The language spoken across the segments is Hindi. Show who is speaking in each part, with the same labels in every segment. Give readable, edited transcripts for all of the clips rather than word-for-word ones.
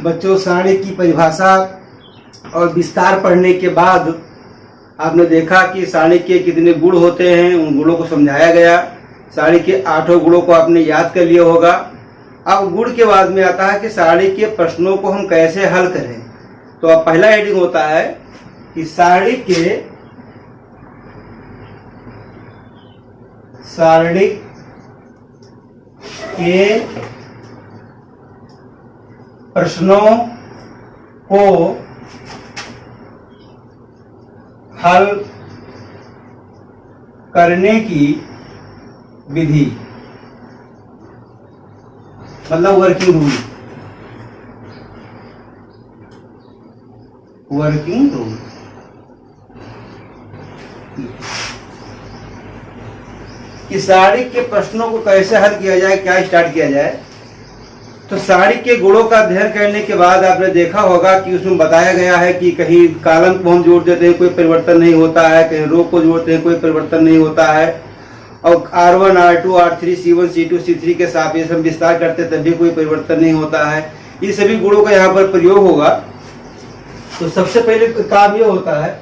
Speaker 1: बच्चों, सारणी की परिभाषा और विस्तार पढ़ने के बाद आपने देखा कि सारणी के कितने गुण होते हैं, उन गुणों को समझाया गया। सारणी के 8 गुणों को आपने याद कर लिया होगा। अब गुण के बाद में आता है कि सारणी के प्रश्नों को हम कैसे हल करें। तो अब पहला हेडिंग होता है कि सारणी के प्रश्नों को हल करने की विधि, मतलब वर्किंग रूल। कि सारणी के प्रश्नों को कैसे हल किया जाए, क्या स्टार्ट किया जाए। तो सारणी के गुणों का अध्ययन करने के बाद आपने देखा होगा कि उसमें बताया गया है कि कहीं कॉलम को हम जोड़ देते हैं, कोई परिवर्तन नहीं होता है, कहीं रो को जोड़ते हैं, कोई परिवर्तन नहीं होता है, और R1, R2, R3, C1, C2, C3 के सापेक्ष हम विस्तार करते तब भी कोई परिवर्तन नहीं होता है। ये सभी गुणों का यहाँ पर प्रयोग होगा। तो सबसे पहले काम ये होता है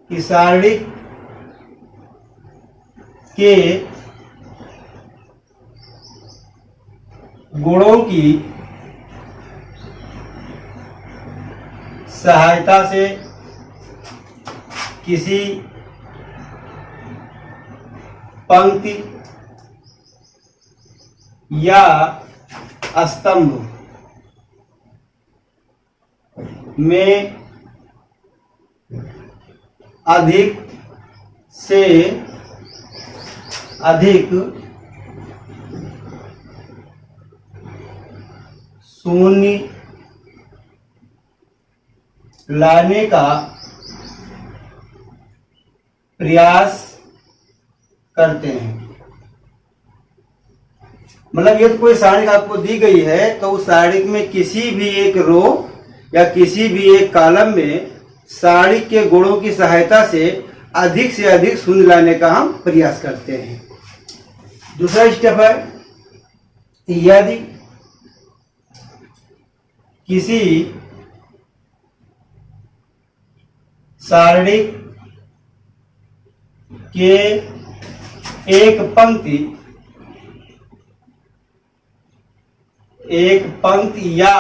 Speaker 1: कि सारणी के गुणों की सहायता से किसी पंक्ति या स्तंभ में अधिक से अधिक शून्य लाने का प्रयास करते हैं। मतलब ये तो कोई सारणी आपको दी गई है, तो उस सारणी में किसी भी एक रो या किसी भी एक कॉलम में सारणी के गुणों की सहायता से अधिक शून्य लाने का हम प्रयास करते हैं। दूसरा स्टेप है, यदि किसी सारणी के एक पंक्ति या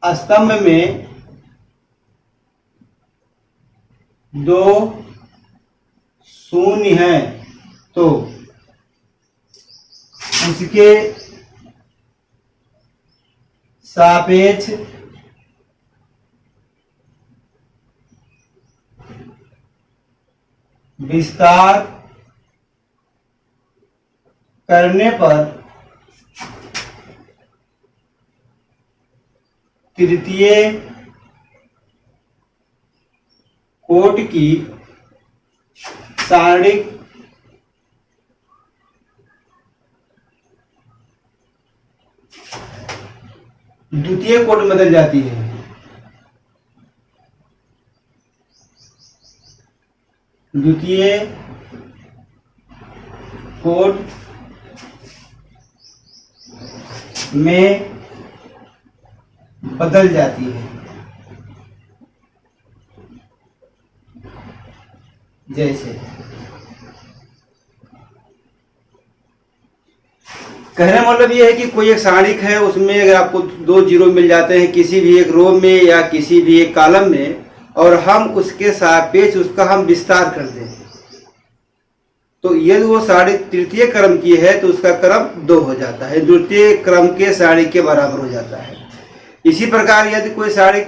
Speaker 1: स्तंभ में 2 शून्य हैं, तो उसके सापेक्ष विस्तार करने पर तृतीय कोट की सारणी द्वितीय कोट में बदल जाती है। द्वितीय कोट में बदल जाती है। जैसे कहने मतलब ये है कि कोई एक सारणी है, उसमें अगर आपको 2 जीरो मिल जाते हैं किसी भी एक रो में या किसी भी एक कॉलम में, और हम उसके सापेक्ष उसका हम विस्तार कर दें, तो यदि वो सारणी तृतीय क्रम की है तो उसका क्रम 2 हो जाता है, द्वितीय क्रम के सारणी के बराबर हो जाता है। इसी प्रकार यदि कोई सारणी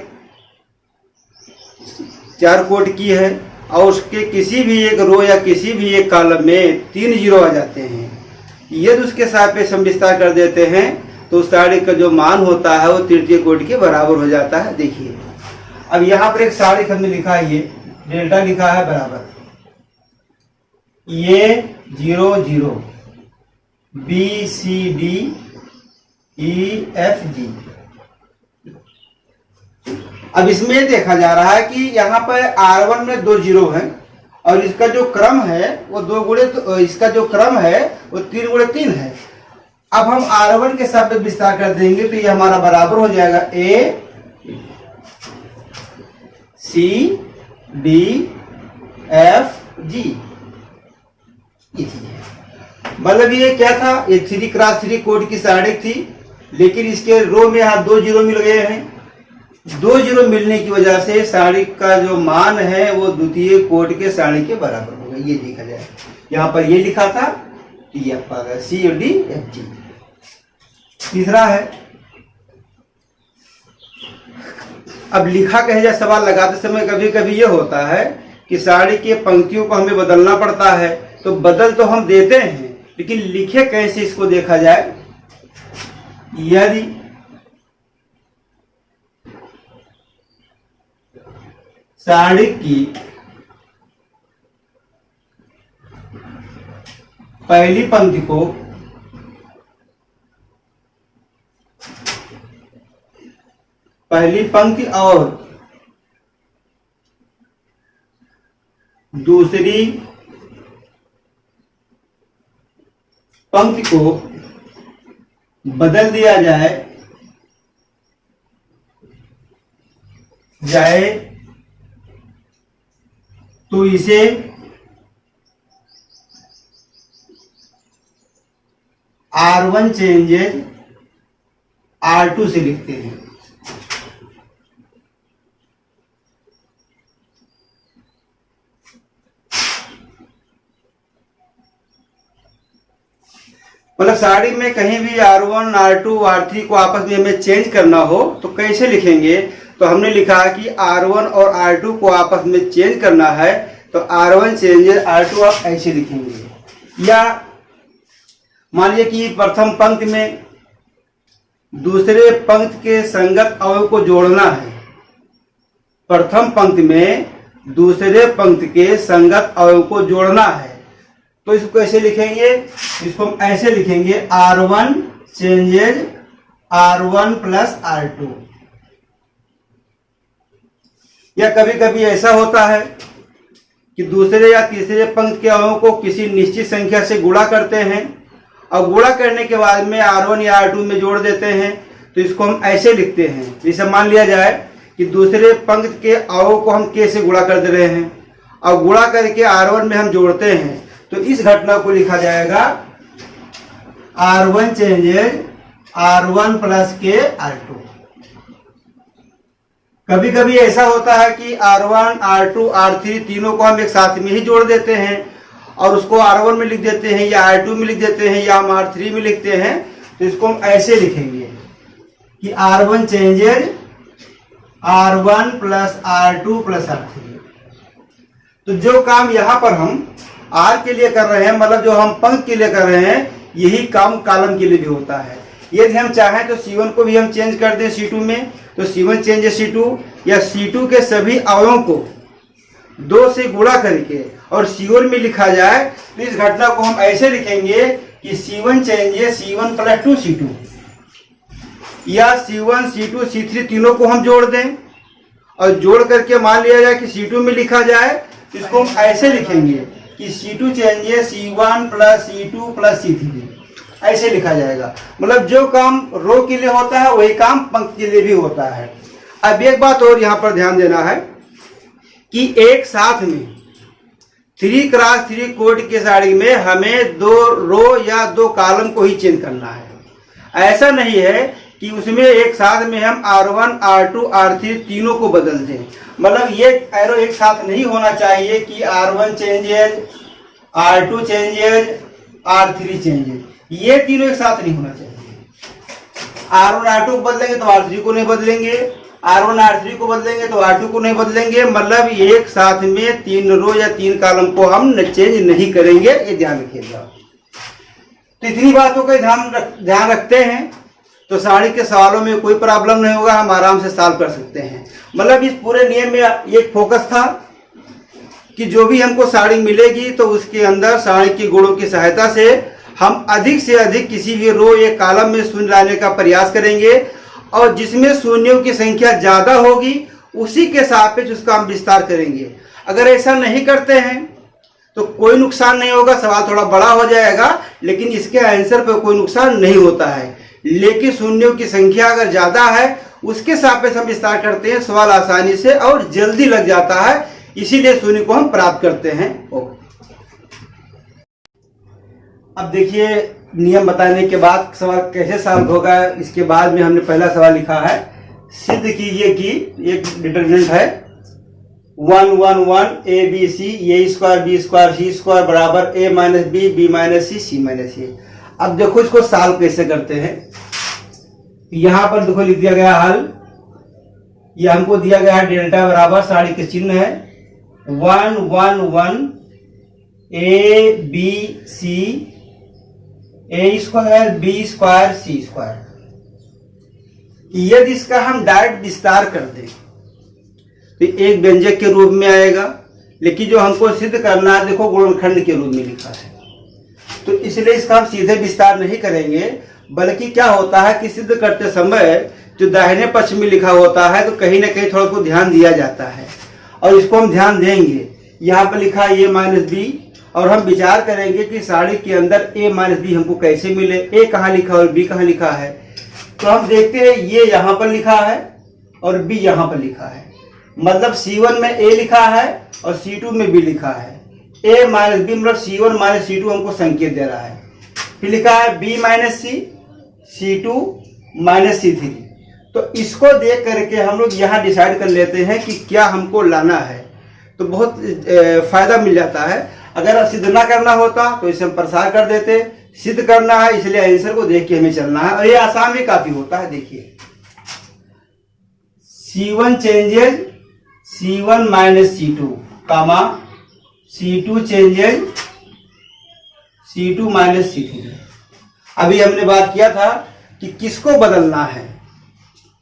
Speaker 1: 4 कोट की है और उसके किसी भी एक रो या किसी भी एक कॉलम में 3 जीरो आ जाते हैं, यदि उसके सापेक्ष हम विस्तार कर देते हैं तो उस सारणी का जो मान होता है वो तृतीय कोटि के बराबर हो जाता है। देखिए अब यहाँ पर एक सारणी हमने लिखा है, ये डेल्टा लिखा है बराबर ये 0 0 B C D E F G। अब इसमें देखा जा रहा है कि यहाँ पर R1 में 2 जीरो हैं और इसका जो क्रम है वो 2 गुणे, तो इसका जो क्रम है वो 3 गुणे 3 है। अब हम R1 के साथ विस्तार कर देंगे तो ये हमारा बराबर हो जाएगा A C D F G। मतलब ये क्या था, ये 3x3 कोड की सारणी थी, लेकिन इसके रो में यहाँ 2 जीरो मिल गए हैं। 2 जीरो मिलने की वजह से सारणी का जो मान है वो द्वितीय कोड के सारणी के बराबर होगा। ये देखा जाए, यहाँ पर ये लिखा था तो ये आपका CDFG। तीसरा है, अब लिखा कहे जाए सवाल लगाते समय कभी कभी ये होता है कि सारणी के पंक्तियों को हमें बदलना पड़ता है, तो बदल तो हम देते हैं लेकिन लिखे कैसे इसको देखा जाए। यदि सारणी की पहली पंक्ति को पहली पंक्ति और दूसरी पंक्ति को बदल दिया जाए तो इसे R1 चेंजेस R2 से लिखते हैं। मतलब सारणी में कहीं भी R1, R2, R3 को आपस में हमें चेंज करना हो तो कैसे लिखेंगे, तो हमने लिखा कि R1 और R2 को आपस में चेंज करना है तो R1 चेंजेस R2 आप ऐसे लिखेंगे। या मान लीजिए कि प्रथम पंक्ति में दूसरे पंक्ति के संगत अवयव को जोड़ना है। प्रथम पंक्ति में दूसरे पंक्ति के संगत अवयव को जोड़ना है तो इसको कैसे लिखेंगे, इसको हम ऐसे लिखेंगे R1 changes R1 plus R2। या कभी कभी ऐसा होता है कि दूसरे या तीसरे पंक्ति के अवयवों को किसी निश्चित संख्या से गुणा करते हैं और गुणा करने के बाद में R1 या R2 में जोड़ देते हैं तो इसको हम ऐसे लिखते हैं। जैसे मान लिया जाए कि दूसरे पंक्ति के अवयव को हम K से गुणा कर दे रहे हैं और गुणा करके R1 में हम जोड़ते हैं तो इस घटना को लिखा जाएगा R1 changes R1 plus K R2। कभी कभी ऐसा होता है कि R1, R2, R3 तीनों को हम एक साथ में ही जोड़ देते हैं और उसको R1 में लिख देते हैं या R2 में लिख देते हैं या हम R3 में लिखते हैं तो इसको हम ऐसे लिखेंगे कि R1 changes R1 plus R2 plus R3। तो जो काम यहाँ पर हम R के लिए कर रहे हैं, मतलब जो हम पंक्ति के लिए कर रहे हैं, यही काम कॉलम के लिए भी होता है। यदि हम चाहें तो C1 को भी हम चेंज कर दें C2 में तो C1 चेंजेस C2 या C2 के सभी अवयवों को 2 से गुणा करके और C1 में लिखा जाए तो इस घटना को हम ऐसे लिखेंगे कि C1 changes C1 plus 2 C2। या C1, C2, C3 तीनों को हम जोड़ दें और जोड़ करके मान लिया जाए कि C2 में लिखा जाए तो इसको हम ऐसे लिखेंगे कि C2 changes C1 plus C2 plus C3 ऐसे लिखा जाएगा। मतलब जो काम रो के लिए होता है वही काम पंक्ति के लिए भी होता है। अब एक बात और यहाँ पर ध्यान देना है कि एक साथ में 3x3 कोड के सारणी में हमें 2 रो या 2 कॉलम को ही चेंज करना है। ऐसा नहीं है कि उसमें एक साथ में हम R1, R2, R3 तीनों को बदल दें। मतलब ये एरो एक साथ नहीं होना चाहिए कि R1 changes, R2 changes, R3 changes, ये तीनों एक साथ नहीं होना चाहिए। R1 R2 को बदलेंगे तो R3 को नहीं बदलेंगे, R1 R3 को बदलेंगे तो R2 को नहीं बदलेंगे। मतलब एक साथ में 3 रो या 3 कॉलम को हम चेंज नहीं करेंगे, ये ध्यान रखिएगा। तो इतनी बातों का ध्यान रखते हैं तो सारणी के सवालों में कोई प्रॉब्लम नहीं होगा, हम आराम से सॉल्व कर सकते हैं। मतलब इस पूरे नियम में एक फोकस था कि जो भी हमको सारणी मिलेगी तो उसके अंदर सारणी के गुणों की सहायता से हम अधिक से अधिक किसी भी रो या कॉलम में शून्य लाने का प्रयास करेंगे और जिसमें शून्यों की संख्या ज्यादा होगी उसी के सापेक्ष उसका हम विस्तार करेंगे। अगर ऐसा नहीं करते हैं तो कोई नुकसान नहीं होगा, सवाल थोड़ा बड़ा हो जाएगा लेकिन इसके आंसर पर कोई नुकसान नहीं होता है। लेकिन शून्यों की संख्या अगर ज्यादा है उसके सापेक्ष हम विस्तार करते हैं, सवाल आसानी से और जल्दी लग जाता है, इसीलिए शून्य को हम प्राप्त करते हैं। अब देखिए नियम बताने के बाद सवाल कैसे सॉल्व होगा, इसके बाद में हमने पहला सवाल लिखा है, सिद्ध कीजिए कि एक डिटर्मिनेंट है 1 1 1 A B C A square B square C square बराबर A minus B minus C minus A. अब देखो इसको सॉल्व कैसे करते हैं। यहां पर देखो लिख दिया गया हल, ये हमको दिया गया है डेल्टा बराबर साड़ी के चिन्ह है 1 1 1 A B C A square B square C square. यदि इसका हम डायरेक्ट विस्तार कर दें तो एक व्यंजक के रूप में आएगा, लेकिन जो हमको सिद्ध करना है देखो गुणनखंड के रूप में लिखा है, तो इसलिए इसका हम सीधे विस्तार नहीं करेंगे, बल्कि क्या होता है कि सिद्ध करते समय जो दाहिने पक्ष में लिखा होता है तो कहीं ना कहीं थोड़ा सा ध्यान दिया जाता है, और इसको हम ध्यान देंगे। यहाँ पर लिखा है ए माइनस बी, और हम विचार करेंगे कि साड़ी के अंदर ए माइनस बी हमको कैसे मिले, ए कहाँ लिखा है और बी कहाँ लिखा है। तो हम देखते हैं ये यहाँ पर लिखा है और बी यहाँ पर लिखा है, मतलब C1 में ए लिखा है और C2 में बी लिखा है। ए माइनस बी मतलब C1 माइनस C2 हमको संकेत दे रहा है। फिर लिखा है बी माइनस सी C2 माइनस C3। तो इसको देख करके हम लोग यहाँ डिसाइड कर लेते हैं कि क्या हमको लाना है, तो बहुत फायदा मिल जाता है। अगर सिद्ध ना करना होता तो इसे हम प्रसार कर देते, सिद्ध करना है इसलिए आंसर को देख के हमें चलना है, और ये आसान भी काफी होता है। देखिए C1 changes C1 minus C2 कामा C2 changes C2 minus C3। अभी हमने बात किया था कि किसको बदलना है,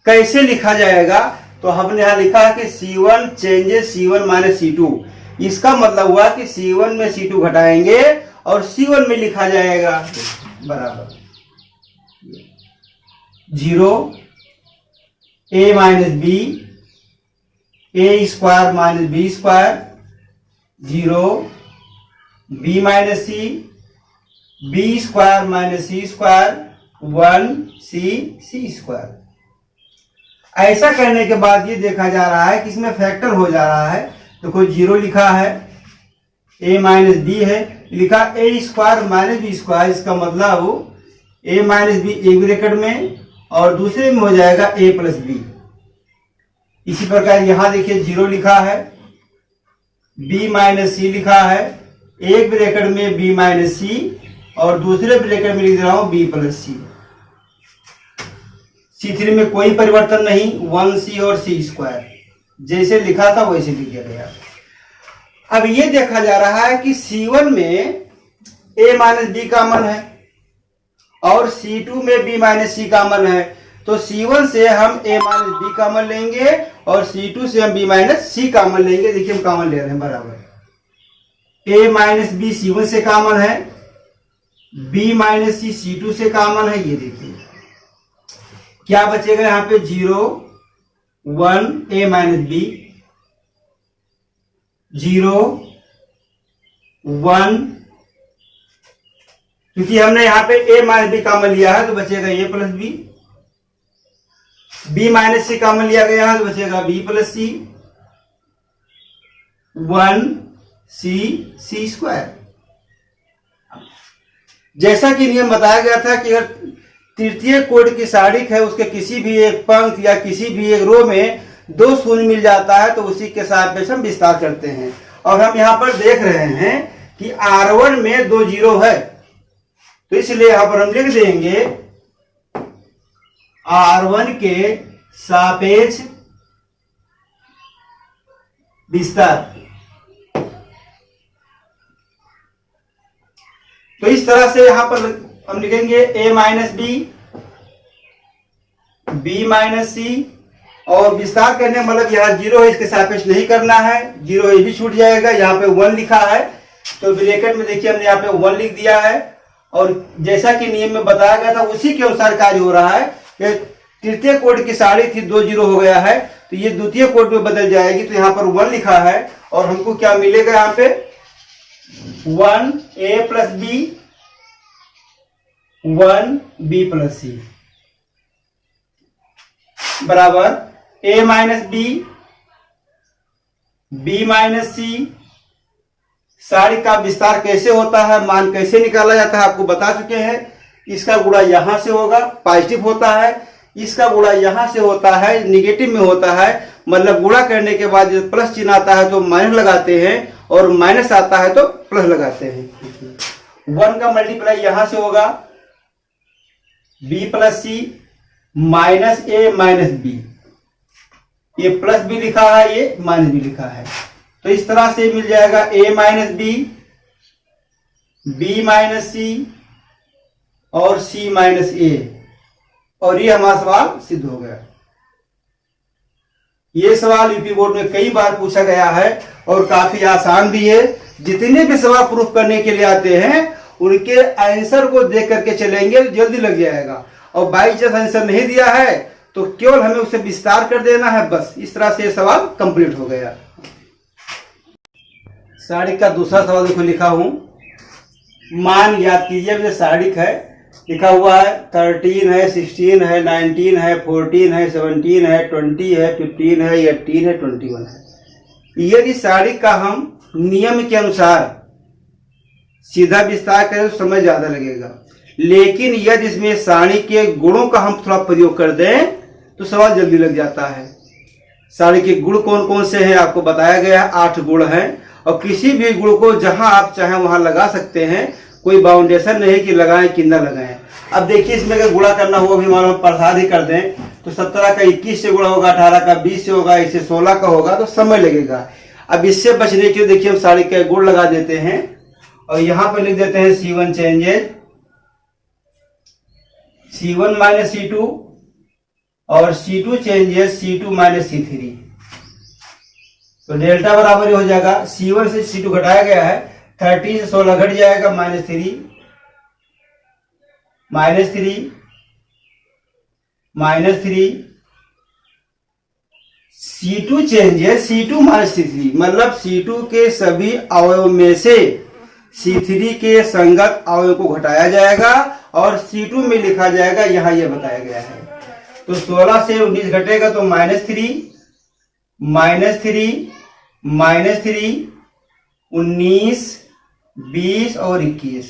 Speaker 1: कैसे लिखा जाएगा, तो हमने यहां लिखा है कि C1 changes C1 minus C2। इसका मतलब हुआ कि C1 में C2 घटाएंगे और C1 में लिखा जाएगा बराबर 0 a minus B A square minus B square 0 b minus C B square minus C square 1 C square. ऐसा करने के बाद ये देखा जा रहा है कि इसमें फैक्टर हो जा रहा है। देखो 0 लिखा है, a माइनस बी है, लिखा ए स्क्वायर माइनस बी स्क्वायर, इसका मतलब ए माइनस बी एक ब्रैकेट में और दूसरे में हो जाएगा ए प्लस बी। इसी प्रकार यहां देखिए 0 लिखा है, b माइनस सी लिखा है, एक ब्रैकेट में b माइनस सी और दूसरे ब्रैकेट में लिख रहा हूं b प्लस सी। C3 में कोई परिवर्तन नहीं, 1c और c स्क्वायर जैसे लिखा था वैसे लिखा गया। अब ये देखा जा रहा है कि C1 में a माइनस बी कॉमन है और C2 में b माइनस सी कॉमन है, तो C1 से हम a माइनस बी कॉमन लेंगे और C2 से हम b माइनस सी कॉमन लेंगे। देखिए हम कॉमन ले रहे हैं बराबर, a माइनस बी C1 से कॉमन है, b माइनस सी C2 से कॉमन है। ये देखिए क्या बचेगा यहाँ पे 0 1 a माइनस बी 0 1, क्योंकि हमने यहाँ पे a माइनस बी कॉमन लिया है तो बचेगा a plus B, b minus C common लिया गया है तो बचेगा b प्लस सी 1 सी स्क्वायर। जैसा कि नियम बताया गया था कि अगर तृतीय कोड की सारिक है उसके किसी भी एक पंक्ति या किसी भी एक रो में 2 शून्य मिल जाता है तो उसी के सापेक्ष हम विस्तार करते हैं। और हम यहाँ पर देख रहे हैं कि R1 में 2 0 है, तो इसलिए यहां पर हम लिख देंगे R1 के सापेक्ष विस्तार। तो इस तरह से यहां पर हम लिखेंगे a minus B minus C, और विस्तार करने मतलब यहाँ 0 है इसके सापेक्ष नहीं करना है, 0 ये भी छूट जाएगा। यहाँ पे 1 लिखा है तो ब्रैकेट में देखिए हमने यहाँ पे 1 लिख दिया है, और जैसा कि नियम में बताया गया था उसी के अनुसार कार्य हो रहा है कि तृतीय कोड की साड़ी थी 2 0 हो गया है तो ये द्वितीय कोड में बदल जाएगी, तो यहाँ पर 1 लिखा है और हमको क्या मिलेगा यहाँ पे 1 a plus B 1b plus C बराबर a minus B, b minus C. सारी का विस्तार कैसे होता है, मान कैसे निकाला जाता है आपको बता चुके हैं। इसका गुणा यहां से होगा, पॉजिटिव होता है। इसका गुणा यहां से होता है, निगेटिव में होता है। मतलब गुणा करने के बाद जब प्लस चिन्ह आता है तो माइनस लगाते हैं, और माइनस आता है तो प्लस लगाते हैं। 1 का मल्टीप्लाई यहां से होगा, b प्लस सी माइनस ए माइनस बी। ये प्लस भी लिखा है, ये माइनस भी लिखा है, तो इस तरह से मिल जाएगा a minus B, b minus C और c माइनस ए। और ये हमारा सवाल सिद्ध हो गया। ये सवाल यूपी बोर्ड में कई बार पूछा गया है और काफी आसान भी है। जितने भी सवाल प्रूफ करने के लिए आते हैं उनके आंसर को देख करके चलेंगे, जल्दी लग जाएगा। और बाई चांस आंसर नहीं दिया है तो केवल हमें उसे विस्तार कर देना है, बस। इस तरह से सवाल कंप्लीट हो गया। सारिक का दूसरा सवाल देखो, लिखा हूं, मान याद कीजिए। सारिक है, लिखा हुआ है 13 है, 16 है, 19 है, 14 है, 17 है, 20 है, 15 है, 18 है, 21 है। यदि सारिक का हम नियम के अनुसार सीधा विस्तार करें तो समय ज्यादा लगेगा, लेकिन यदि इसमें सारणी के गुणों का हम थोड़ा प्रयोग कर दें तो सवाल जल्दी लग जाता है। सारणी के गुण कौन कौन से हैं आपको बताया गया है, 8 गुण हैं। और किसी भी गुण को जहां आप चाहें वहां लगा सकते हैं, कोई बाउंडेशन नहीं कि लगाएं कि न लगाएं। अब देखिए, इसमें अगर गुणा करना हो, भी मान लो प्रसाद ही कर दें तो 17 का 21 से गुणा होगा, 18 का 20 से होगा, इससे 16 का होगा, तो समय लगेगा। अब इससे बचने के लिए देखिए हम सारणी के गुण लगा देते हैं और यहां पर लिख देते हैं C1 changes C1 minus C2 और C2 changes C2 minus C3। तो डेल्टा बराबर हो जाएगा, C1 से C2 घटाया गया है, 30 से 16 घट जाएगा, -3 C2 changes C2 minus C3। मतलब C2 के सभी अवयव में से C3 के संगत अवयव को घटाया जाएगा और C2 में लिखा जाएगा, यहां यह बताया गया है। तो 16 से 19 घटेगा तो -3 19, 20 और 21।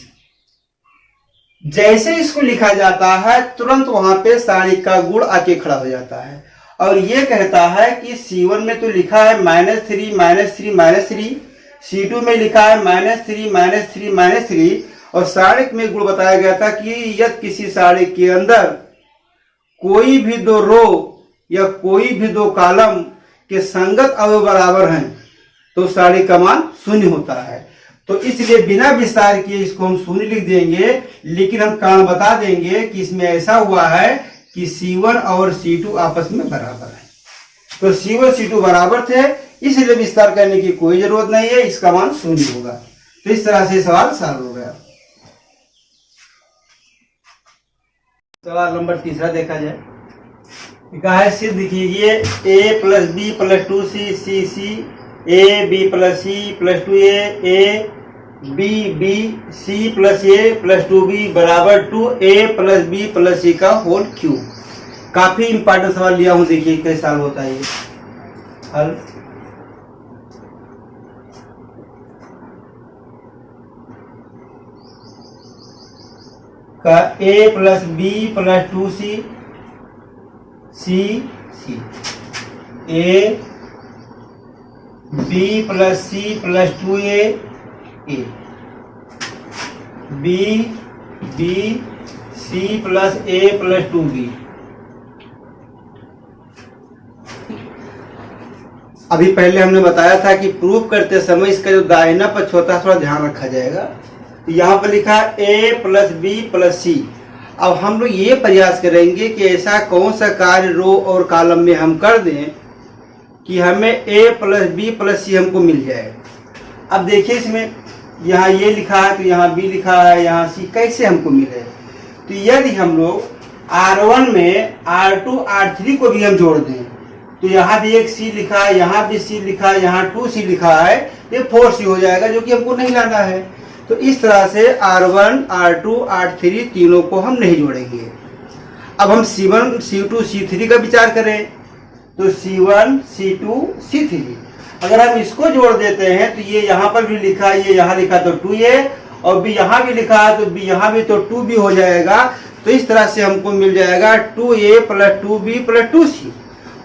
Speaker 1: जैसे इसको लिखा जाता है तुरंत वहां पे सारणी का गुण आके खड़ा हो जाता है और ये कहता है कि C1 में तो लिखा है -3 C2 में लिखा है -3 और सारणी में गुण बताया गया था कि यदि किसी सारणी के अंदर कोई भी 2 रो या कोई भी 2 कॉलम के संगत अवयव बराबर हैं तो सारणी का मान 0 होता है। तो इसलिए बिना विस्तार किए इसको हम 0 लिख देंगे, लेकिन हम कारण बता देंगे कि इसमें ऐसा हुआ है कि C1 और C2 आपस में बराबर है। तो C1 C2 बराबर थे, इसलिए विस्तार करने की कोई जरूरत नहीं है, इसका मान 0 होगा। तो इस तरह से सवाल सॉल्व हो गया। सवाल नंबर 3 देखा जाए। कहा है सिद्ध कीजिए a plus B plus 2c c a b plus c plus 2a b b c plus a plus 2b बराबर 2a plus b plus c का होल क्यूब। काफी इंपॉर्टेंट सवाल लिया हूं, देखिए कैसे सॉल्व होता है ये हल। का a plus b plus 2c c a b plus c plus 2a b b c plus a plus 2b। अभी पहले हमने बताया था कि प्रूफ करते समय इसका जो दाहिना पक्ष होता है थोड़ा ध्यान रखा जाएगा। यहाँ पर लिखा है a plus B plus C. अब हम लोग ये प्रयास करेंगे कि ऐसा कौन सा कार्य रो और कॉलम में हम कर दें कि हमें a प्लस बी प्लस सी हमको मिल जाए। अब देखिए इसमें यहाँ ये लिखा है तो यहाँ b लिखा है, यहाँ c, कैसे हमको मिले। तो यदि हम लोग R1 में R2 R3 को भी हम जोड़ दें तो यहाँ भी एक c लिखा है, यहाँ भी c लिखा है, यहाँ 2c लिखा है, ये 4c हो जाएगा, जो कि हमको नहीं लाना है। तो इस तरह से R1, R2, R3 तीनों को हम नहीं जोड़ेंगे। अब हम C1, C2, C3 का विचार करें तो C1, C2, C3 अगर हम इसको जोड़ देते हैं तो ये यहाँ पर भी लिखा है, ये यहाँ लिखा तो 2A और B यहाँ भी लिखा है तो B यहाँ भी तो 2B हो जाएगा। तो इस तरह से हमको मिल जाएगा 2A plus 2B plus 2C,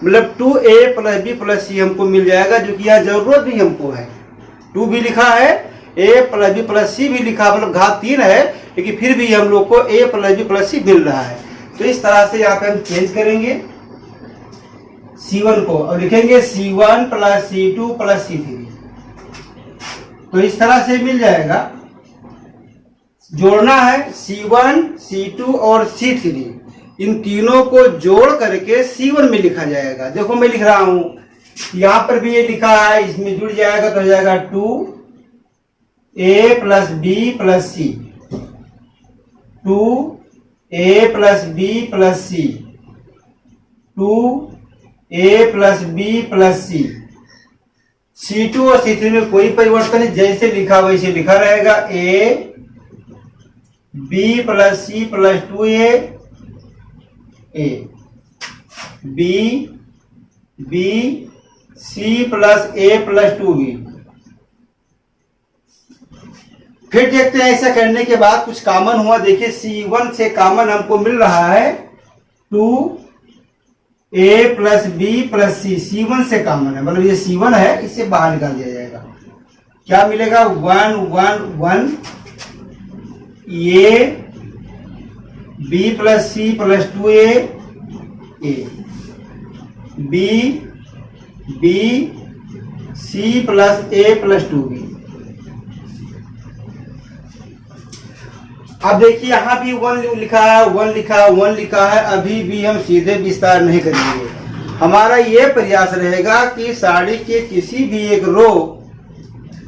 Speaker 1: मतलब 2A plus B plus C हमको मिल जाएगा, जो कि यहाँ जरूरत भी हमको है। 2B लिखा है, A plus B plus C भी लिखा, मतलब घात 3 है, लेकिन फिर भी हम लोग को A plus B plus C मिल रहा है। तो इस तरह से यहाँ पे हम चेंज करेंगे C1 को और लिखेंगे C1 plus C2 plus C3। तो इस तरह से मिल जाएगा। जोड़ना है C1, C2 और C3, इन तीनों को जोड़ करके C1 में लिखा जाएगा। देखो मैं लिख रहा हूं, यहां पर भी ये लिखा है, इसमें जुड़ जाएगा तो हो जाएगा 2A plus B plus C, 2A plus B plus C, 2A plus B plus C। C2 और C3 में कोई परिवर्तन नहीं, जैसे लिखा वैसे लिखा रहेगा। A B plus C plus 2A, A B B C plus A plus 2B। फिर देखते हैं ऐसा करने के बाद कुछ कॉमन हुआ। देखिए C1 से कॉमन हमको मिल रहा है 2A plus B plus C, C1 से कॉमन है, मतलब ये C1 है, इसे बाहर निकाल दिया जाएगा। क्या मिलेगा 1 1 1, ये B plus C plus 2A, A B B C plus A plus 2B। अब देखिए यहाँ भी 1 लिखा है, 1 लिखा है, 1 लिखा है, अभी भी हम सीधे विस्तार नहीं करेंगे। हमारा ये प्रयास रहेगा कि साड़ी के किसी भी एक रो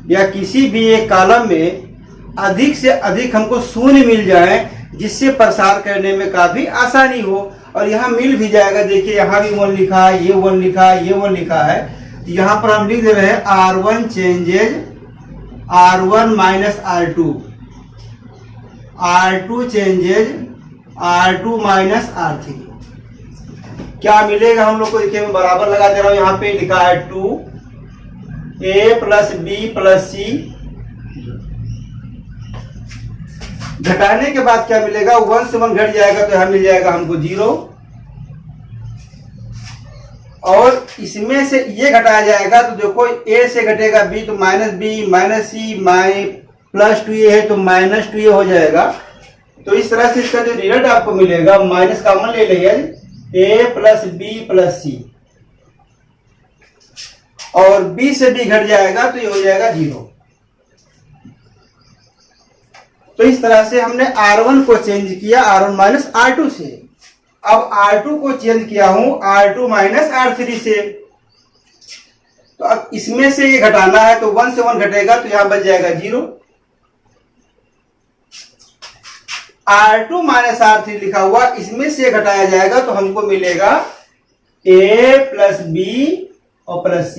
Speaker 1: या किसी भी एक कॉलम में अधिक से अधिक हमको शून्य मिल जाए, जिससे प्रसार करने में काफी आसानी हो। और यहाँ मिल भी जाएगा। देखिए यहाँ भी 1 लिखा है, ये 1 लिखा है, ये 1 लिखा है। यहाँ पर हम लिख दे रहे हैं R1 changes R1 minus R2, R2 changes R2 minus R3। क्या मिलेगा हम लोग को? देखिए मैं बराबर लगा दे रहा हूं, यहाँ पे लिखा है 2A plus B plus C। घटाने के बाद क्या मिलेगा? 1 से 1 घट जाएगा तो यहाँ मिल जाएगा हमको 0, और इसमें से ये घटाया जाएगा तो देखो A से घटेगा B तो minus B minus C plus 2A है तो माइनस 2A हो जाएगा। तो इस तरह से इसका जो रिजल्ट आपको मिलेगा, माइनस कॉमन ले लेंगे, A plus B plus C, और B से B घट जाएगा तो ये हो जाएगा 0। तो इस तरह से हमने R1 को चेंज किया R1 माइनस R2 से। अब R2 को चेंज किया हूं R2 माइनस R3 से। तो अब इसमें से ये घटाना है तो 1 से 1 घटेगा तो यहां बच जाएगा 0। R2 माइनस R3 लिखा हुआ, इसमें से घटाया जाएगा तो हमको मिलेगा A प्लस B और प्लस C।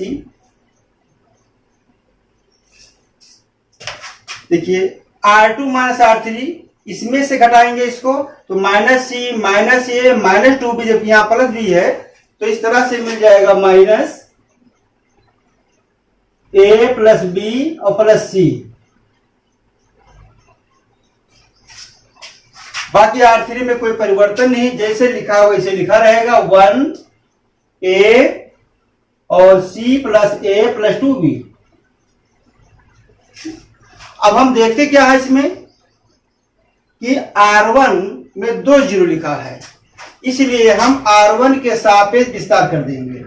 Speaker 1: देखिए R2 माइनस R3, इसमें से घटाएंगे इसको तो minus C minus A minus 2B, जबकि यहां प्लस भी है तो इस तरह से मिल जाएगा माइनस A प्लस B और प्लस C। बाकी R3 में कोई परिवर्तन नहीं, जैसे लिखा वैसे लिखा रहेगा। 1A और C plus A plus 2B। अब हम देखते क्या है इसमें कि R1 में 2 0 लिखा है, इसलिए हम R1 के सापेक्ष विस्तार कर देंगे।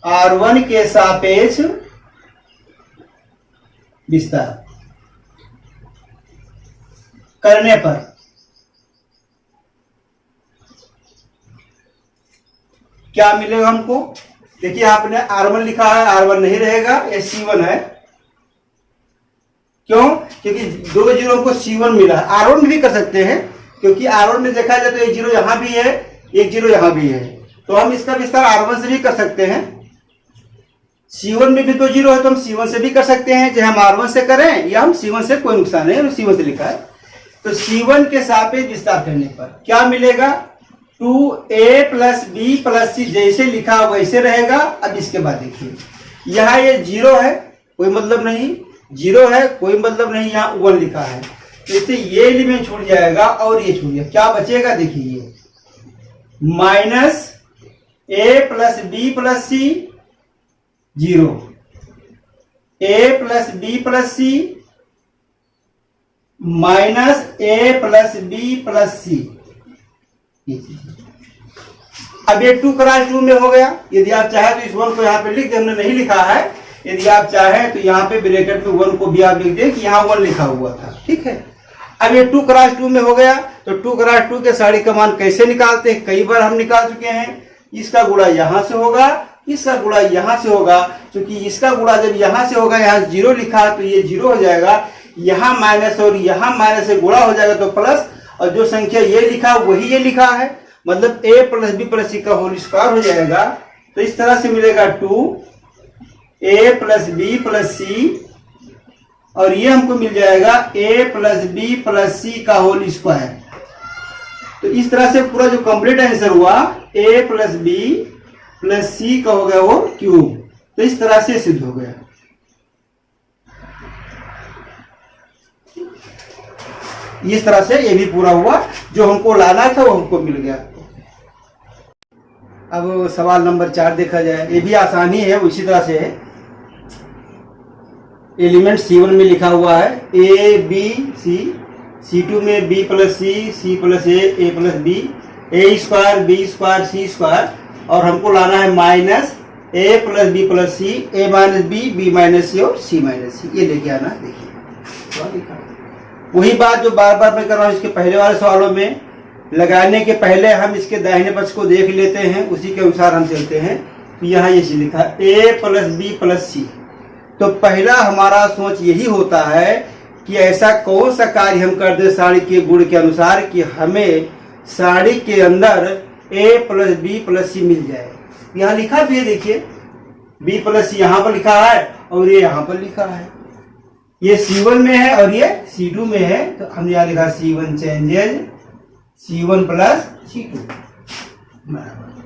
Speaker 1: R1 के सापेक्ष विस्तार करने पर क्या मिलेगा हमको? देखिए आपने R1 लिखा है, R1 नहीं रहेगा, ये C1 है। क्यों? क्योंकि 2 0 हमको C1 मिला है। R1 भी कर सकते हैं, क्योंकि R1 में देखा जाए तो 1 0 यहां भी है, 1 0 यहां भी है, तो हम इसका विस्तार R1 से भी कर सकते हैं। C1 में भी तो 0 है, तो हम C1 से भी कर सकते हैं, चाहे हम R1 से करें या हम C1 से, कोई नुकसान नहीं, C1 से लिखा है। तो C1 के सापेक्ष विस्तार करने पर क्या मिलेगा, 2a प्लस बी प्लस सी, जैसे लिखा वैसे रहेगा। अब इसके बाद देखिए, यहाँ ये 0 है, कोई मतलब नहीं, 0 है, कोई मतलब नहीं, यहाँ 1 लिखा है, तो इससे ये एलिमेंट छूट जाएगा और ये छूट जाएगा। क्या बचेगा, देखिए ये minus a plus B plus C 0, a plus B plus C minus a plus B plus C. अब ये 2 क्रॉस 2 में हो गया। यदि आप चाहे तो इस 1 को यहाँ पे लिख दे, हमने नहीं लिखा है। यदि आप चाहे तो यहाँ पे ब्रैकेट में 1 को भी आप लिख दे कि यहाँ 1 लिखा हुआ था, ठीक है। अब ये 2 क्रॉस 2 में हो गया, तो 2 क्रॉस 2 के साड़ी का मान कैसे निकालते हैं, कई बार हम निकाल चुके हैं। इसका गुणा यहाँ से होगा, इसका गुणा यहाँ से होगा, क्योंकि इसका गुणा जब यहाँ से होगा, यहाँ 0 लिखा तो ये 0 हो जाएगा, यहाँ माइनस और यहाँ माइनस से गुणा हो जाएगा तो प्लस, और जो संख्या ये लिखा वही ये लिखा है, मतलब a प्लस बी प्लस सी का होल स्क्वायर हो जाएगा। तो इस तरह से मिलेगा 2a प्लस बी प्लस सी, और ये हमको मिल जाएगा a प्लस बी प्लस सी का होल स्क्वायर। तो इस तरह से पूरा जो कंप्लीट आंसर हुआ a प्लस बी प्लस सी का हो गया वो क्यूब। तो इस तरह से सिद्ध हो गया। इस तरह से ये भी पूरा हुआ, जो हमको लाना था वो हमको मिल गया। अब सवाल नंबर 4 देखा जाए, ये भी आसानी है, उसी तरह से है। एलिमेंट C1 में लिखा हुआ है a b c, C2 में b plus C, c plus a plus b, a square b square c square, और हमको लाना है minus a plus B plus C, a minus B, b minus C और c माइनस सी, ये लेके आना। देखिए वही बात जो बार बार मैं कर रहा हूँ इसके पहले वाले सवालों में, लगाने के पहले हम इसके दाहिने पक्ष को देख लेते हैं, उसी के अनुसार हम चलते हैं। तो यहाँ ये लिखा a प्लस बी प्लस सी, तो पहला हमारा सोच यही होता है कि ऐसा कौन सा कार्य हम कर दे साड़ी के गुण के अनुसार कि हमें साड़ी के अंदर a प्लस बी प्लस सी मिल जाए। यहाँ लिखा भी है, देखिए b प्लस सी यहाँ पर लिखा है और ये यहाँ पर लिखा है, ये C1 में है और ये C2 में है। तो हमने यहाँ लिखा C1 changes C1 plus C2 बराबर,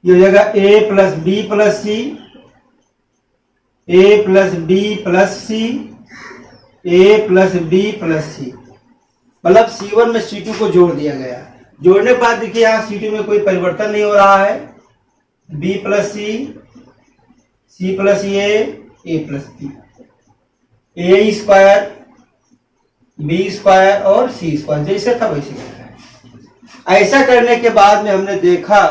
Speaker 1: ये हो जाएगा a plus B plus C, a plus B plus C, a plus B plus C, मतलब C1 में C2 को जोड़ दिया गया। जोड़ने के बाद देखिए यहाँ C2 में कोई परिवर्तन नहीं हो रहा है, b plus C, c plus a plus B, a square B square और सी स्क्वायर, जैसे था वैसे लिखा है। ऐसा करने के बाद में हमने देखा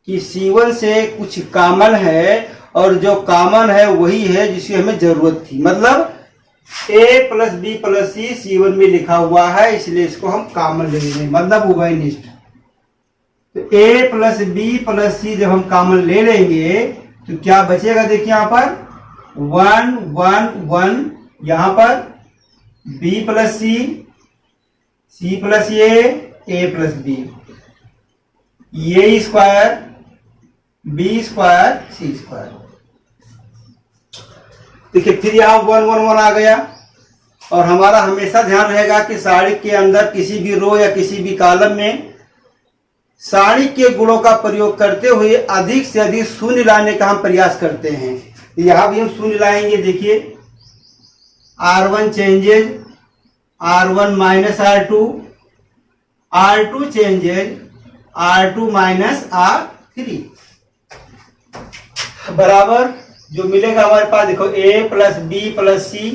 Speaker 1: कि C1 से कुछ कॉमन है, और जो कॉमन है वही है जिसकी हमें जरूरत थी, मतलब a plus B plus C C1 में लिखा हुआ है, इसलिए इसको हम कॉमन ले लेंगे, मतलब उभयनिष्ठ। तो a प्लस बी प्लस सी जब हम कॉमन ले लेंगे तो क्या बचेगा, देखिए यहाँ पर 1 1 1, यहाँ पर b plus C, c plus a plus B, ये square b square c square. देखिए फिर यहाँ 1 1 1 आ गया, और हमारा हमेशा ध्यान रहेगा कि साड़ी के अंदर किसी भी रो या किसी भी कॉलम में साड़ी के गुणों का प्रयोग करते हुए अधिक से अधिक शून्य लाने का हम प्रयास करते हैं। यहाँ भी हम शून्य लाएंगे, देखिए R1 changes R1 minus R2, R2 changes R2 minus R3 बराबर जो मिलेगा हमारे पास, देखो a plus B plus C,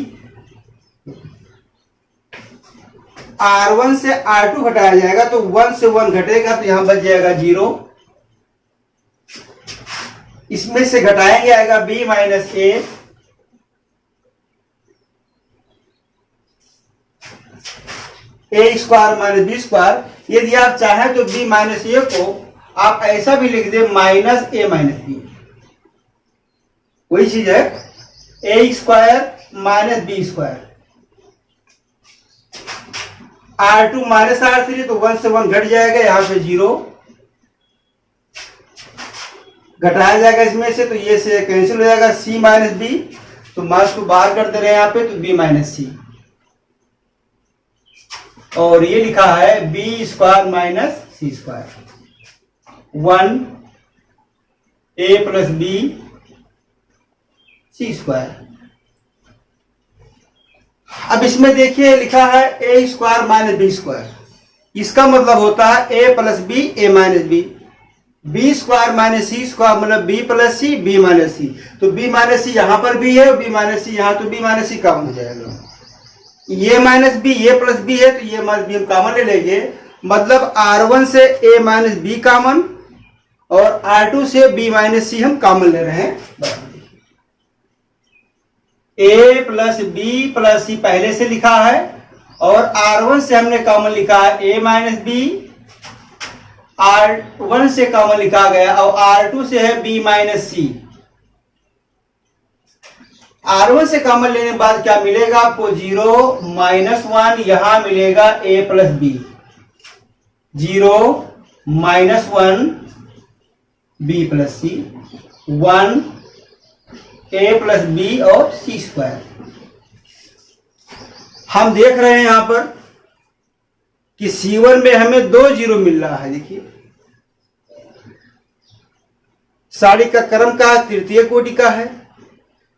Speaker 1: R1 से R2 घटाया जाएगा तो 1 से 1 घटेगा, तो यहां बच जाएगा 0। इसमें से घटाएंगे आएगा b minus a, a square minus B square. यदि आप चाहें तो b माइनस a को आप ऐसा भी लिख दे माइनस a माइनस बी, वही चीज है, a square minus B square. R2 minus R3 तो 1 से 1 घट जाएगा, यहां पे 0, घटाया जाएगा इसमें से, तो ये से कैंसिल हो जाएगा, सी माइनस बी, तो मार्क्स को बाहर कर दे रहे हैं यहाँ पे, तो बी माइनस सी, और ये लिखा है B square minus C square, 1 A plus B C square. अब इसमें देखिए लिखा है A square minus B square, इसका मतलब होता है A plus B A minus B, B square minus C square मतलब B plus C B minus C, तो बी माइनस सी यहां पर भी है और बी माइनस सी यहां, तो बी माइनस सी कॉमन हो जाएगा, ये माइनस बी ये प्लस बी है, तो ये माइनस बी हम कॉमन ले लेंगे, मतलब R1 से ए माइनस बी कॉमन और R2 से बी माइनस सी हम कॉमन ले रहे हैं। ए प्लस बी प्लस सी पहले से लिखा है और R1 से हमने कॉमन लिखा है ए माइनस बी, R1 से कॉमन लिखा गया और R2 से है बी माइनस सी। R1 से कॉमन लेने के बाद क्या मिलेगा आपको 0 माइनस 1, यहां मिलेगा a plus B, 0 minus 1 B plus C, 1 a plus B और सी स्क्वायर। हम देख रहे हैं यहां पर कि C1 में हमें 2 0 मिल रहा है। देखिए साड़ी का क्रम का तृतीय कोटि का है,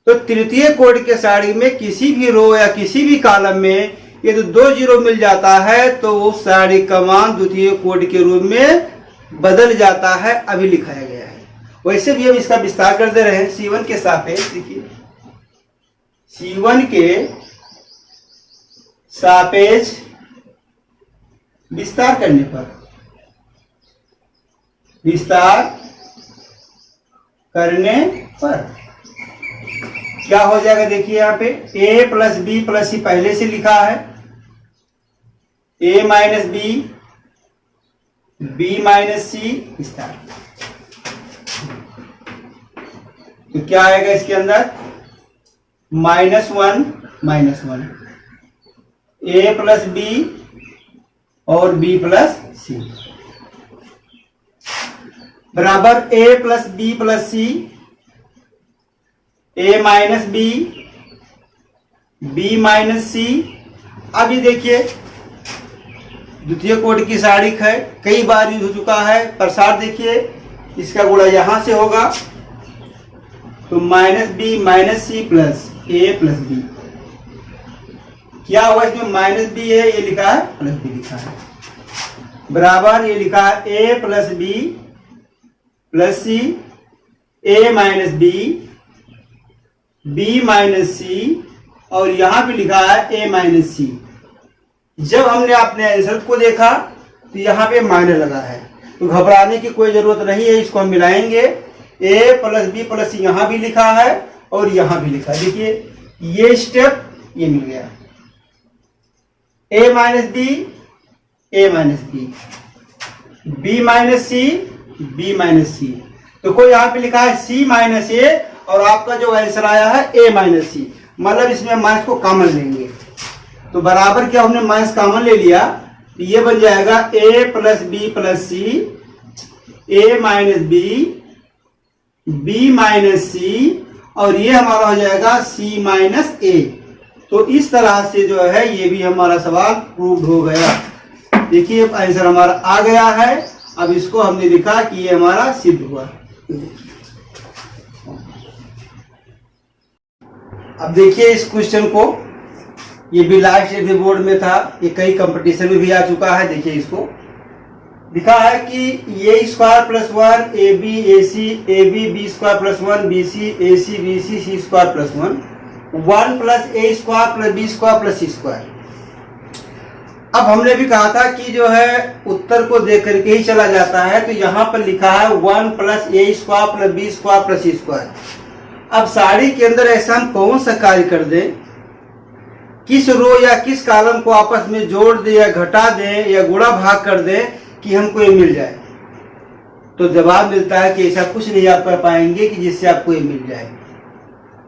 Speaker 1: तो तृतीय कोटि के साड़ी में किसी भी रो या किसी भी कॉलम में ये तो 2 0 मिल जाता है तो वो साड़ी का मान द्वितीय कोटि के रूप में बदल जाता है, अभी लिखाया गया है। वैसे भी हम इसका विस्तार कर दे रहे हैं C1 के सापेक्ष। देखिए C1 के सापेक्ष विस्तार करने पर, विस्तार करने पर क्या हो जाएगा, देखिए यहाँ पे a plus B plus C पहले से लिखा है, a minus B B minus C विस्तार, तो क्या आएगा इसके अंदर -1 -1 a प्लस बी और b प्लस सी बराबर a plus B plus C, a minus B B minus C. अब ये देखिए द्वितीय कोटि की सारिक है, कई बार यूज हो चुका है। प्रसार देखिए इसका गुणा यहां से होगा तो minus B minus C plus A plus B, क्या हुआ इसमें माइनस बी है ये लिखा है प्लस बी लिखा है, बराबर ये लिखा है A plus B plus C A minus B B minus C और यहां पे लिखा है ए माइनस सी। जब हमने अपने आंसर को देखा तो यहाँ पे माइनस लगा है, तो घबराने की कोई जरूरत नहीं है, इसको हम मिलाएंगे। ए प्लस बी प्लस सी यहाँ भी लिखा है और यहाँ भी लिखा है। देखिए ये स्टेप ये मिल गया, A minus B A minus B B minus C B minus C, तो कोई यहाँ पे लिखा है सी माइनस ए और आपका जो आंसर आया है ए माइनस सी, मतलब इसमें माइनस को कॉमन लेंगे तो बराबर क्या हमने माइनस कॉमन ले लिया तो ये बन जाएगा ए प्लस बी प्लस सी ए minus B B minus C और ये हमारा हो जाएगा सी माइनस ए। तो इस तरह से जो है ये भी हमारा सवाल प्रूव हो गया। देखिए आंसर हमारा आ गया है, अब इसको हमने लिखा कि ये हमारा सिद्ध हुआ। अब देखिए इस क्वेश्चन को, ये भी लास्ट ईयर बोर्ड में था, ये कई कंपटीशन में भी आ चुका है। देखिए इसको लिखा है कि A square plus 1 A B A C A B B square plus 1 B C A C B C C square plus 1 plus A square plus B square plus C square. अब हमने भी कहा था कि जो है उत्तर को देख करके ही चला जाता है, तो यहाँ पर लिखा है 1 plus A square plus B square plus C square. अब साड़ी के अंदर ऐसा हम कौन सा कार्य कर दें, किस रो या किस कॉलम को आपस में जोड़ दें या घटा दें या गुणा भाग कर दें कि हमको ये मिल जाए, तो जवाब मिलता है कि ऐसा कुछ नहीं आप कर पाएंगे कि जिससे आपको ये मिल जाए।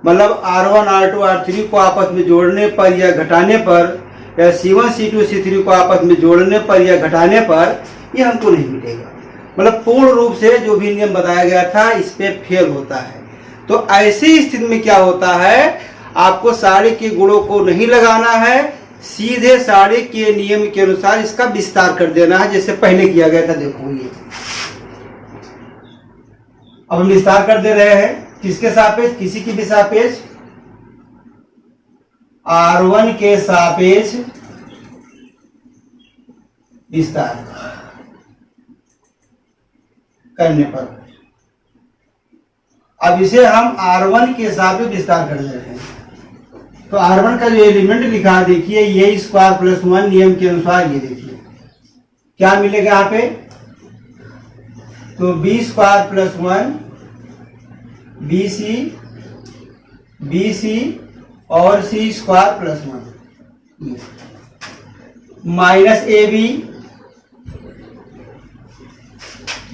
Speaker 1: मतलब R1 R2 R3 को आपस में जोड़ने पर या घटाने पर या C1 C2 C3 को आपस में जोड़ने पर या घटाने पर ये हमको नहीं मिलेगा। मतलब पूर्ण रूप से जो भी नियम बताया गया था इस पे फेल होता है। तो ऐसी स्थिति में क्या होता है, आपको साड़ी के गुणों को नहीं लगाना है, सीधे साड़ी के नियम के अनुसार इसका विस्तार कर देना है, जैसे पहले किया गया था। देखो ये अब हम विस्तार कर दे रहे हैं, किसके सापेक्ष, किसी की भी सापेक्ष, R1 के सापेक्ष विस्तार करने पर। अब इसे हम R1 के सापेक्ष विस्तार कर दे रहे हैं। तो R1 का जो एलिमेंट लिखा देखिए, ये स्क्वायर प्लस 1 नियम के अनुसार, ये देखिए क्या मिलेगा यहाँ पे, तो B square plus 1 B C और C square plus 1 minus A B,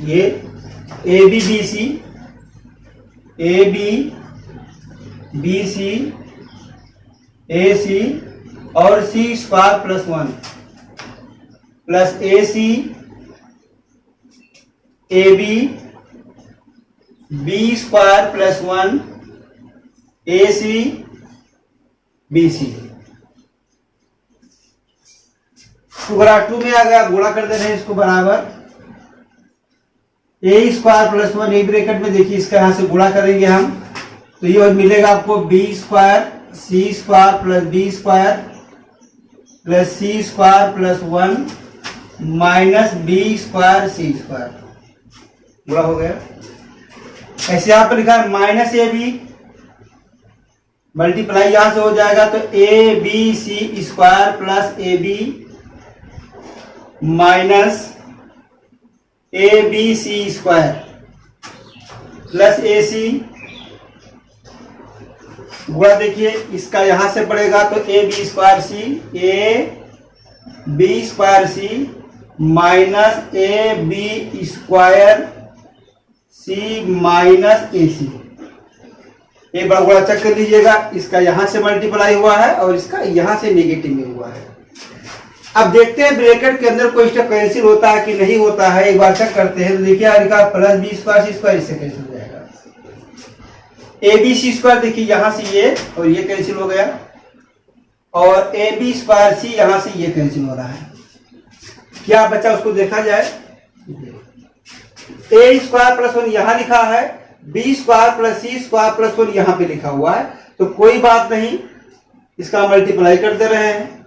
Speaker 1: ये A B B C, A B C A C और C square plus 1 plus A C A B square plus 1 A C B C. गुणा 2 में आ गया, गुणा कर दे रहे हैं इसको बराबर, ए स्क्वायर प्लस 1 एक ब्रैकेट में देखिए, इसका यहां से गुणा करेंगे हम, तो ये मिलेगा आपको B square C square plus B square plus C square plus 1 minus B square C square, पूरा हो गया। ऐसे यहां पर लिखा है माइनस ए बी, मल्टीप्लाई यहां से हो जाएगा, तो A B C square plus A B minus A B C square plus A C, गुणा देखिए इसका यहां से पड़ेगा, तो A B square C minus A B square C minus A C. एक बार गुणा चेक कर लीजिएगा, इसका यहां से मल्टीप्लाई हुआ है और इसका यहां से नेगेटिव में हुआ है। अब देखते हैं ब्रैकेट के अंदर कोई स्टेप कैंसिल होता है कि नहीं होता है, एक बार चेक करते हैं। तो देखिए लिखा plus B square C square, इससे कैंसिल हो जाएगा। ए बी सी स्क्वायर देखिए यहां से ये और ये कैंसिल हो गया, और ए बी स्क्वायर सी यहां से ये कैंसिल हो रहा है। क्या बचा उसको देखा जाए, ए स्क्वायर प्लस 1 यहां लिखा है, B square plus C square plus 1 यहां पे लिखा हुआ है, तो कोई बात नहीं, इसका मल्टीप्लाई कर दे रहे हैं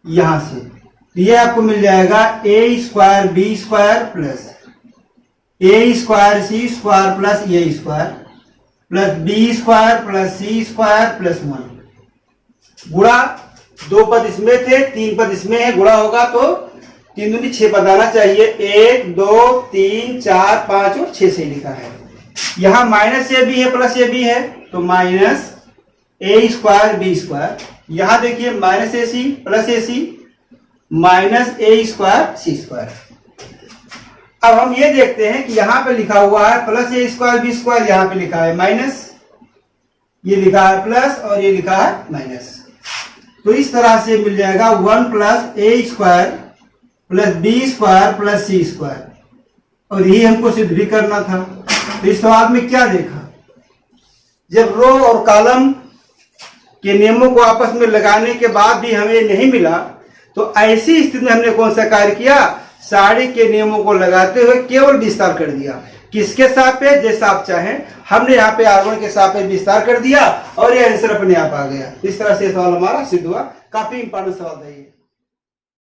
Speaker 1: यहां से, तो ये आपको मिल जाएगा A square B square plus A square C square plus A square plus B square plus C square plus 1। गुणा 2 पद इसमें थे, 3 पद इसमें है, गुणा होगा तो 3 दूनी 6 पद आना चाहिए, 1 2 3 4 5 और 6 से लिखा है। यहां माइनस ए बी है प्लस ए बी है, तो माइनस ए स्क्वायर बी स्क्वायर, यहां देखिए minus A C plus A C minus A square C square. अब हम ये देखते हैं कि यहां पे लिखा हुआ है plus A square B square, यहां पे लिखा है माइनस, ये लिखा है प्लस और ये लिखा है माइनस, तो इस तरह से मिल जाएगा 1 plus A square plus B square plus C square, और यही हमको सिद्ध भी करना था। तो इस सवाल में क्या देखा, जब रो और कॉलम के नियमों को आपस में लगाने के बाद भी हमें नहीं मिला, तो ऐसी स्थिति में हमने कौन सा कार्य किया, साड़ी के नियमों को लगाते हुए केवल विस्तार कर दिया। किसके सापेक्ष, जैसा आप चाहें, हमने यहाँ पे R1 के सापेक्ष विस्तार कर दिया और ये आंसर अपने आप आ गया। इस तरह से सवाल हमारा सिद्ध हुआ। काफी इंपॉर्टेंट सवाल था ये।